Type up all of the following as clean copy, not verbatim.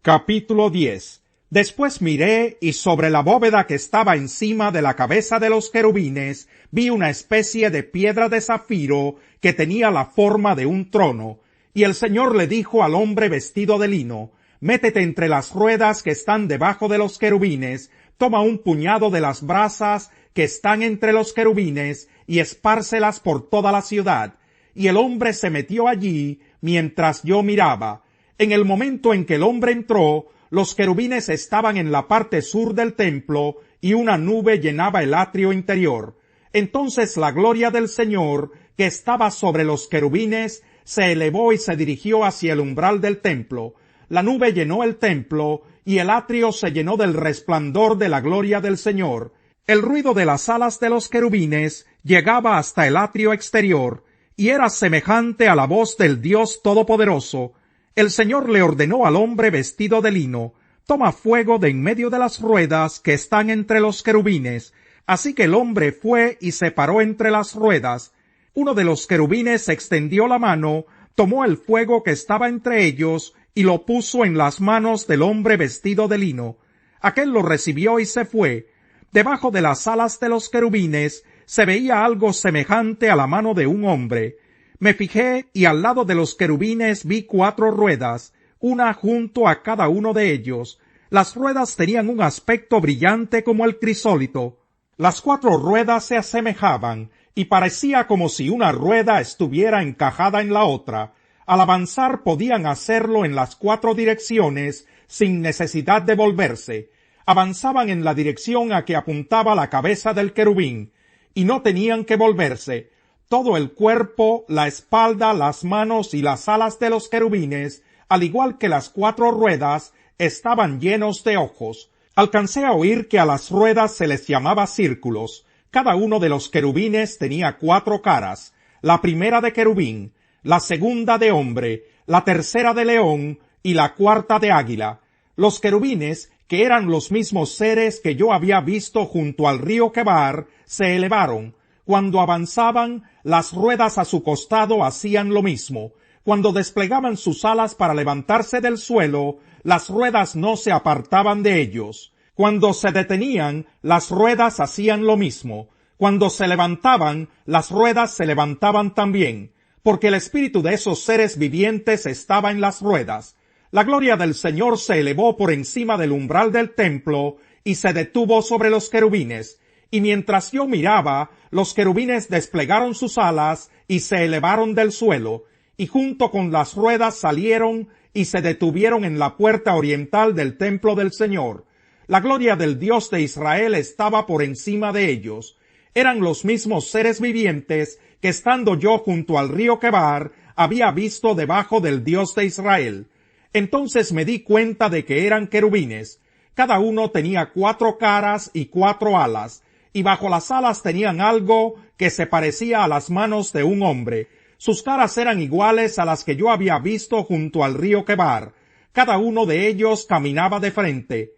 Capítulo 10. Después miré, y sobre la bóveda que estaba encima de la cabeza de los querubines, vi una especie de piedra de zafiro que tenía la forma de un trono. Y el Señor le dijo al hombre vestido de lino: métete entre las ruedas que están debajo de los querubines, toma un puñado de las brasas que están entre los querubines, y espárcelas por toda la ciudad. Y el hombre se metió allí, mientras yo miraba. En el momento en que el hombre entró, los querubines estaban en la parte sur del templo, y una nube llenaba el atrio interior. Entonces la gloria del Señor, que estaba sobre los querubines, se elevó y se dirigió hacia el umbral del templo. La nube llenó el templo, y el atrio se llenó del resplandor de la gloria del Señor. El ruido de las alas de los querubines llegaba hasta el atrio exterior, y era semejante a la voz del Dios Todopoderoso. El Señor le ordenó al hombre vestido de lino: toma fuego de en medio de las ruedas que están entre los querubines. Así que el hombre fue y se paró entre las ruedas. Uno de los querubines extendió la mano, tomó el fuego que estaba entre ellos, y lo puso en las manos del hombre vestido de lino. Aquél lo recibió y se fue. Debajo de las alas de los querubines se veía algo semejante a la mano de un hombre. Me fijé, y al lado de los querubines vi 4 ruedas, una junto a cada uno de ellos. Las ruedas tenían un aspecto brillante como el crisólito. Las 4 ruedas se asemejaban, y parecía como si una rueda estuviera encajada en la otra. Al avanzar podían hacerlo en las 4 direcciones, sin necesidad de volverse. Avanzaban en la dirección a que apuntaba la cabeza del querubín, y no tenían que volverse. Todo el cuerpo, la espalda, las manos y las alas de los querubines, al igual que las 4 ruedas, estaban llenos de ojos. Alcancé a oír que a las ruedas se les llamaba círculos. Cada uno de los querubines tenía 4 caras: la primera de querubín, la segunda de hombre, la tercera de león y la cuarta de águila. Los querubines, que eran los mismos seres que yo había visto junto al río Quebar, se elevaron. Cuando avanzaban, las ruedas a su costado hacían lo mismo. Cuando desplegaban sus alas para levantarse del suelo, las ruedas no se apartaban de ellos. Cuando se detenían, las ruedas hacían lo mismo. Cuando se levantaban, las ruedas se levantaban también, porque el espíritu de esos seres vivientes estaba en las ruedas. La gloria del Señor se elevó por encima del umbral del templo y se detuvo sobre los querubines. Y mientras yo miraba, los querubines desplegaron sus alas y se elevaron del suelo, y junto con las ruedas salieron y se detuvieron en la puerta oriental del templo del Señor. La gloria del Dios de Israel estaba por encima de ellos. Eran los mismos seres vivientes que, estando yo junto al río Quebar, había visto debajo del Dios de Israel. Entonces me di cuenta de que eran querubines. Cada uno tenía 4 caras y 4 alas, y bajo las alas tenían algo que se parecía a las manos de un hombre. Sus caras eran iguales a las que yo había visto junto al río Quebar. Cada uno de ellos caminaba de frente.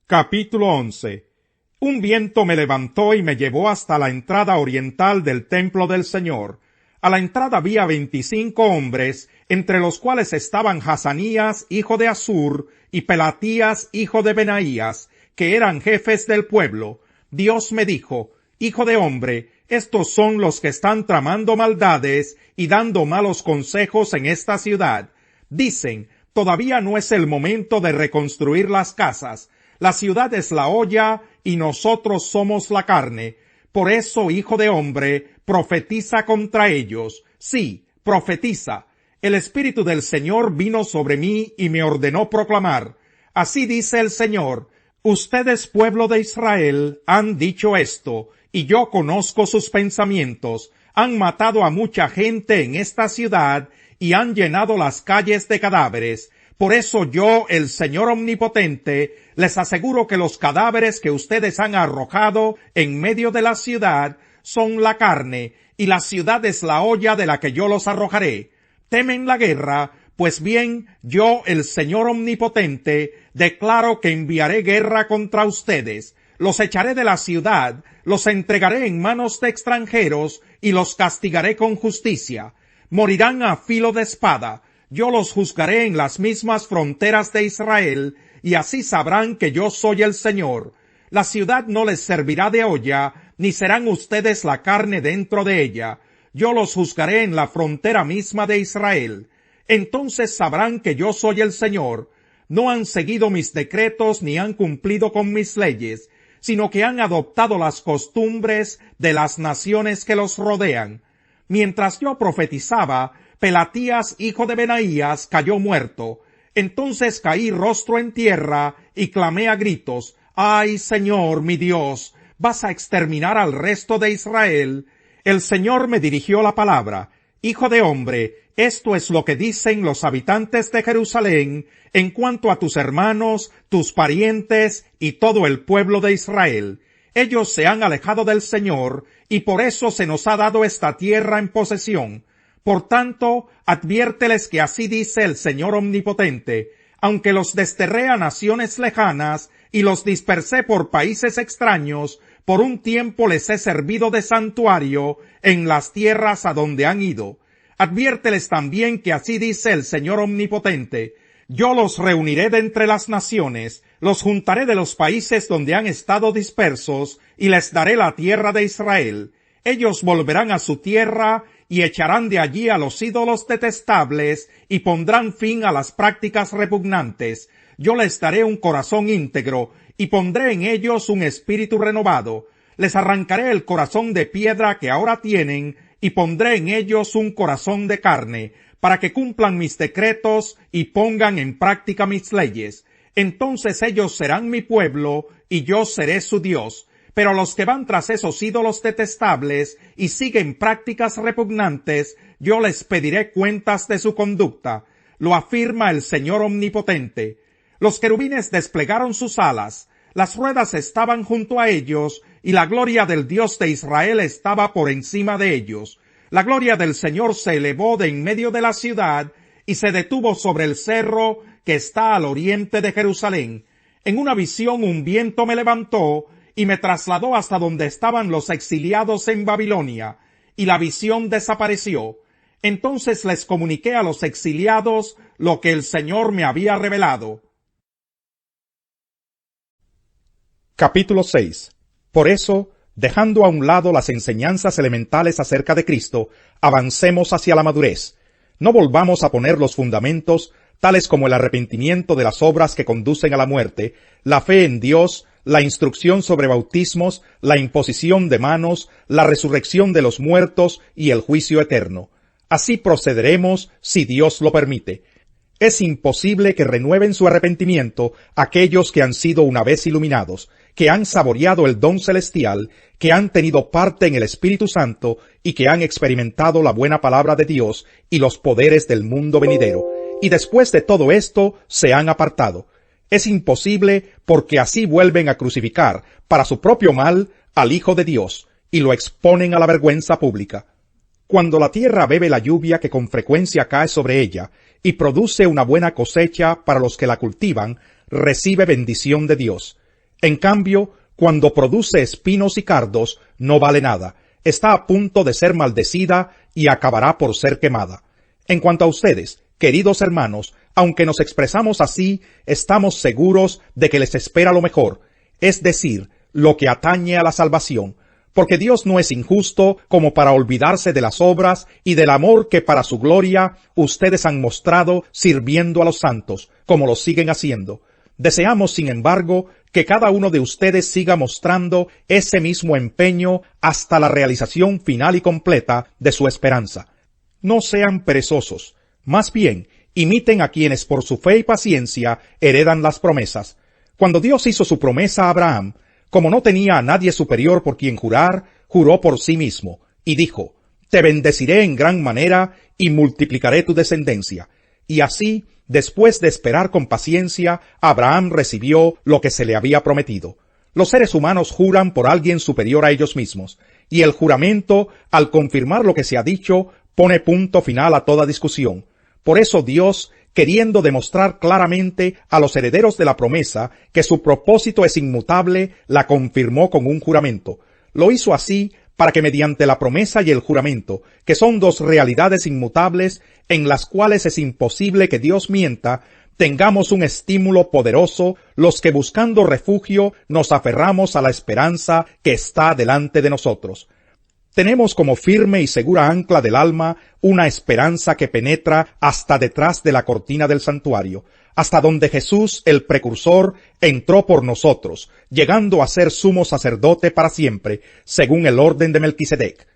Capítulo 11. Un viento me levantó y me llevó hasta la entrada oriental del templo del Señor. A la entrada había 25 hombres, entre los cuales estaban Hazanías, hijo de Azur, y Pelatías, hijo de Benaías, que eran jefes del pueblo. Dios me dijo: hijo de hombre, estos son los que están tramando maldades y dando malos consejos en esta ciudad. Dicen: todavía no es el momento de reconstruir las casas. La ciudad es la olla y nosotros somos la carne. Por eso, hijo de hombre, profetiza contra ellos. Sí, profetiza. El Espíritu del Señor vino sobre mí y me ordenó proclamar: así dice el Señor: ustedes, pueblo de Israel, han dicho esto, y yo conozco sus pensamientos. Han matado a mucha gente en esta ciudad y han llenado las calles de cadáveres. Por eso yo, el Señor Omnipotente, les aseguro que los cadáveres que ustedes han arrojado en medio de la ciudad son la carne, y la ciudad es la olla de la que yo los arrojaré. ¿Temen la guerra? Pues bien, yo, el Señor Omnipotente, declaro que enviaré guerra contra ustedes. Los echaré de la ciudad, los entregaré en manos de extranjeros y los castigaré con justicia. Morirán a filo de espada. Yo los juzgaré en las mismas fronteras de Israel, y así sabrán que yo soy el Señor. La ciudad no les servirá de olla, ni serán ustedes la carne dentro de ella. Yo los juzgaré en la frontera misma de Israel. Entonces sabrán que yo soy el Señor. No han seguido mis decretos ni han cumplido con mis leyes, sino que han adoptado las costumbres de las naciones que los rodean. Mientras yo profetizaba, Pelatías, hijo de Benaías, cayó muerto. Entonces caí rostro en tierra y clamé a gritos: ¡Ay, Señor, mi Dios! ¿Vas a exterminar al resto de Israel? El Señor me dirigió la palabra: Hijo de hombre, esto es lo que dicen los habitantes de Jerusalén en cuanto a tus hermanos, tus parientes y todo el pueblo de Israel. Ellos se han alejado del Señor, y por eso se nos ha dado esta tierra en posesión. Por tanto, adviérteles que así dice el Señor Omnipotente: aunque los desterré a naciones lejanas y los dispersé por países extraños, por un tiempo les he servido de santuario en las tierras a donde han ido. Adviérteles también que así dice el Señor Omnipotente: yo los reuniré de entre las naciones, los juntaré de los países donde han estado dispersos, y les daré la tierra de Israel. Ellos volverán a su tierra, y echarán de allí a los ídolos detestables, y pondrán fin a las prácticas repugnantes. Yo les daré un corazón íntegro, y pondré en ellos un espíritu renovado. Les arrancaré el corazón de piedra que ahora tienen, y pondré en ellos un corazón de carne, para que cumplan mis decretos y pongan en práctica mis leyes. Entonces ellos serán mi pueblo, y yo seré su Dios. Pero los que van tras esos ídolos detestables y siguen prácticas repugnantes, yo les pediré cuentas de su conducta. Lo afirma el Señor Omnipotente. Los querubines desplegaron sus alas, las ruedas estaban junto a ellos, y la gloria del Dios de Israel estaba por encima de ellos. La gloria del Señor se elevó de en medio de la ciudad, y se detuvo sobre el cerro que está al oriente de Jerusalén. En una visión un viento me levantó, y me trasladó hasta donde estaban los exiliados en Babilonia, y la visión desapareció. Entonces les comuniqué a los exiliados lo que el Señor me había revelado. Capítulo 6. Por eso, dejando a un lado las enseñanzas elementales acerca de Cristo, avancemos hacia la madurez. No volvamos a poner los fundamentos, tales como el arrepentimiento de las obras que conducen a la muerte, la fe en Dios, la instrucción sobre bautismos, la imposición de manos, la resurrección de los muertos y el juicio eterno. Así procederemos si Dios lo permite. Es imposible que renueven su arrepentimiento aquellos que han sido una vez iluminados, que han saboreado el don celestial, que han tenido parte en el Espíritu Santo y que han experimentado la buena palabra de Dios y los poderes del mundo venidero, y después de todo esto se han apartado. Es imposible porque así vuelven a crucificar, para su propio mal, al Hijo de Dios, y lo exponen a la vergüenza pública. Cuando la tierra bebe la lluvia que con frecuencia cae sobre ella, y produce una buena cosecha para los que la cultivan, recibe bendición de Dios. En cambio, cuando produce espinos y cardos, no vale nada, está a punto de ser maldecida y acabará por ser quemada. En cuanto a ustedes, queridos hermanos, aunque nos expresamos así, estamos seguros de que les espera lo mejor, es decir, lo que atañe a la salvación, porque Dios no es injusto como para olvidarse de las obras y del amor que para su gloria ustedes han mostrado sirviendo a los santos, como lo siguen haciendo. Deseamos, sin embargo, que cada uno de ustedes siga mostrando ese mismo empeño hasta la realización final y completa de su esperanza. No sean perezosos, más bien, imiten a quienes por su fe y paciencia heredan las promesas. Cuando Dios hizo su promesa a Abraham, como no tenía a nadie superior por quien jurar, juró por sí mismo, y dijo: te bendeciré en gran manera y multiplicaré tu descendencia. Y así, después de esperar con paciencia, Abraham recibió lo que se le había prometido. Los seres humanos juran por alguien superior a ellos mismos, y el juramento, al confirmar lo que se ha dicho, pone punto final a toda discusión. Por eso Dios, queriendo demostrar claramente a los herederos de la promesa que su propósito es inmutable, la confirmó con un juramento. Lo hizo así para que mediante la promesa y el juramento, que son dos realidades inmutables en las cuales es imposible que Dios mienta, tengamos un estímulo poderoso los que buscando refugio nos aferramos a la esperanza que está delante de nosotros. Tenemos como firme y segura ancla del alma una esperanza que penetra hasta detrás de la cortina del santuario, hasta donde Jesús, el precursor, entró por nosotros, llegando a ser sumo sacerdote para siempre, según el orden de Melquisedec.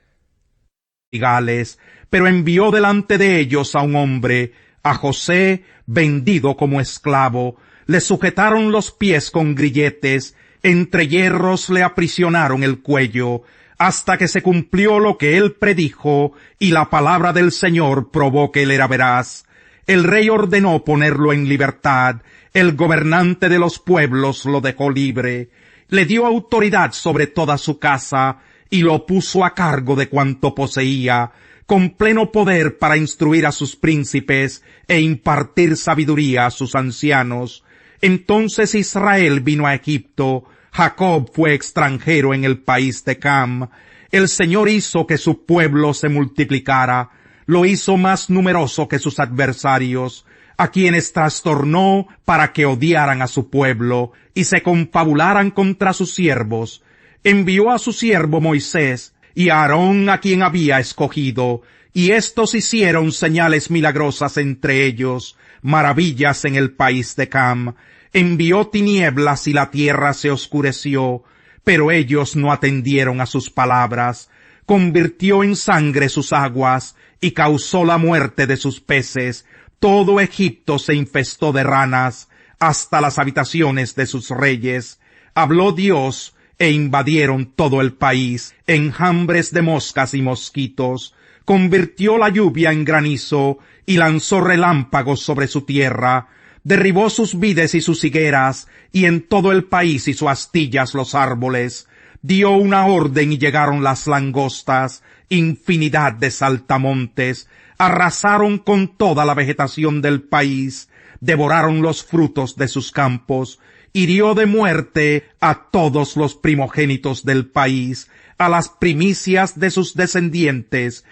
Pero envió delante de ellos a un hombre, a José, vendido como esclavo. Le sujetaron los pies con grilletes, entre hierros le aprisionaron el cuello, hasta que se cumplió lo que él predijo, y la palabra del Señor probó que él era veraz. El rey ordenó ponerlo en libertad, el gobernante de los pueblos lo dejó libre, le dio autoridad sobre toda su casa, y lo puso a cargo de cuanto poseía, con pleno poder para instruir a sus príncipes e impartir sabiduría a sus ancianos. Entonces Israel vino a Egipto, Jacob fue extranjero en el país de Cam. El Señor hizo que su pueblo se multiplicara, lo hizo más numeroso que sus adversarios, a quienes trastornó para que odiaran a su pueblo y se confabularan contra sus siervos. Envió a su siervo Moisés y a Aarón, a quien había escogido, y éstos hicieron señales milagrosas entre ellos, maravillas en el país de Cam. Envió tinieblas y la tierra se oscureció, pero ellos no atendieron a sus palabras. Convirtió en sangre sus aguas y causó la muerte de sus peces. Todo Egipto se infestó de ranas, hasta las habitaciones de sus reyes. Habló Dios, e invadieron todo el país, enjambres de moscas y mosquitos. Convirtió la lluvia en granizo, y lanzó relámpagos sobre su tierra. Derribó sus vides y sus higueras, y en todo el país hizo astillas los árboles. Dio una orden y llegaron las langostas, infinidad de saltamontes. Arrasaron con toda la vegetación del país, devoraron los frutos de sus campos. Hirió de muerte a todos los primogénitos del país, a las primicias de sus descendientes.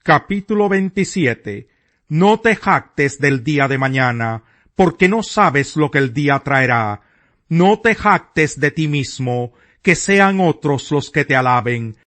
Capítulo 27. No te jactes del día de mañana, porque no sabes lo que el día traerá. No te jactes de ti mismo, que sean otros los que te alaben.